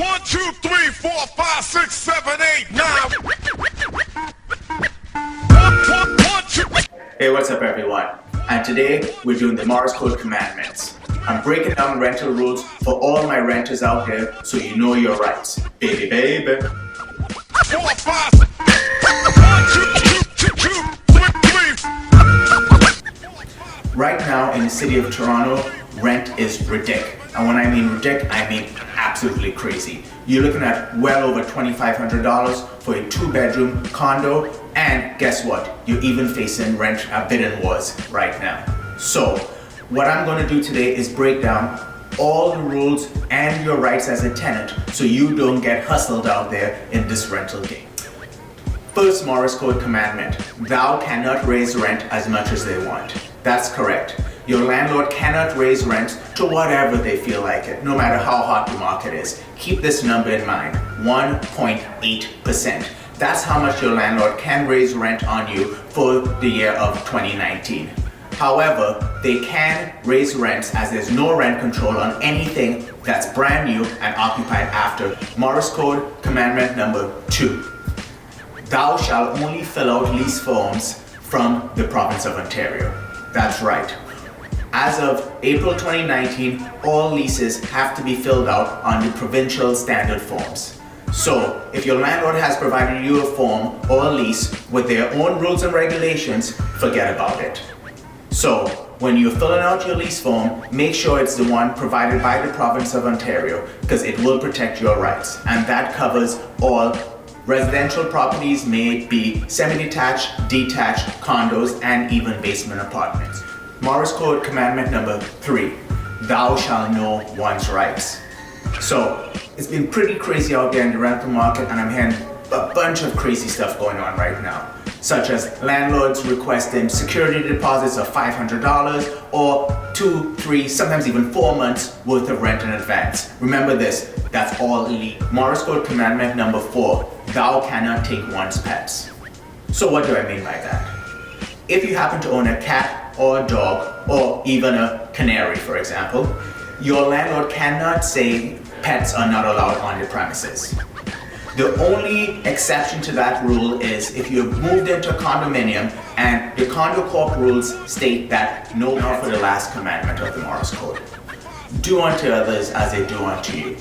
1, 2, 3, 4, 5, 6, 7, 8, 9. 1, 2. Hey, what's up everyone? And today we're doing the Morse Code commandments. I'm breaking down rental rules for all my renters out there so you know your rights. Baby, baby. 4, 5, 1, 2, 2, 2, 3, 3. Right now in the city of Toronto, rent is ridiculous. And when I mean ridiculous, I mean absolutely crazy. You're looking at well over $2,500 for a 2-bedroom condo, and guess what? You're even facing rent bidding wars right now. So what I'm going to do today is break down all the rules and your rights as a tenant so you don't get hustled out there in this rental game. First Morse Code commandment: thou cannot raise rent as much as they want. That's correct. Your landlord cannot raise rent to whatever they feel like it, no matter how hot the market is. Keep this number in mind, 1.8%. That's how much your landlord can raise rent on you for the year of 2019. However, they can raise rents as there's no rent control on anything that's brand new and occupied after Morse Code commandment number 2. Thou shalt only fill out lease forms from the province of Ontario. That's right. As of April 2019, all leases have to be filled out on the provincial standard forms. So, if your landlord has provided you a form or a lease with their own rules and regulations, forget about it. So, when you're filling out your lease form, make sure it's the one provided by the province of Ontario, because it will protect your rights. And that covers all residential properties, may it be semi-detached, detached, condos, and even basement apartments. Morse Code commandment number 3, thou shalt know one's rights. So, it's been pretty crazy out there in the rental market, and I'm hearing a bunch of crazy stuff going on right now, such as landlords requesting security deposits of $500 or 2, 3, sometimes even 4 months worth of rent in advance. Remember this, that's all illegal. Morse Code commandment number 4, thou cannot take one's pets. So what do I mean by that? If you happen to own a cat or a dog or even a canary, for example, your landlord cannot say pets are not allowed on the premises. The only exception to that rule is if you've moved into a condominium and the condo corp rules state that no more for the last commandment of the Morse Code. Do unto others as they do unto you.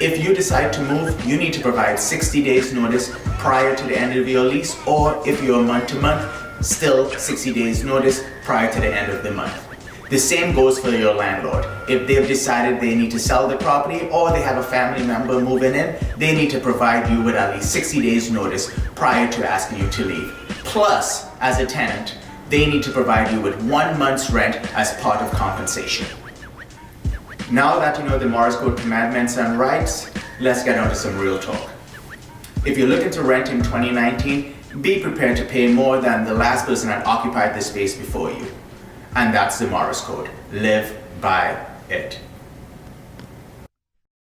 If you decide to move, you need to provide 60 days notice prior to the end of your lease, or if you're month to month, still 60 days notice prior to the end of the month. The same goes for your landlord. If they've decided they need to sell the property or they have a family member moving in, they need to provide you with at least 60 days notice prior to asking you to leave. Plus, as a tenant, they need to provide you with 1 month's rent as part of compensation. Now that you know the Morse Code commandments and rights, let's get on to some real talk. If you're looking to rent in 2019, be prepared to pay more than the last person that occupied this space before you. And that's the Morse Code. Live by it.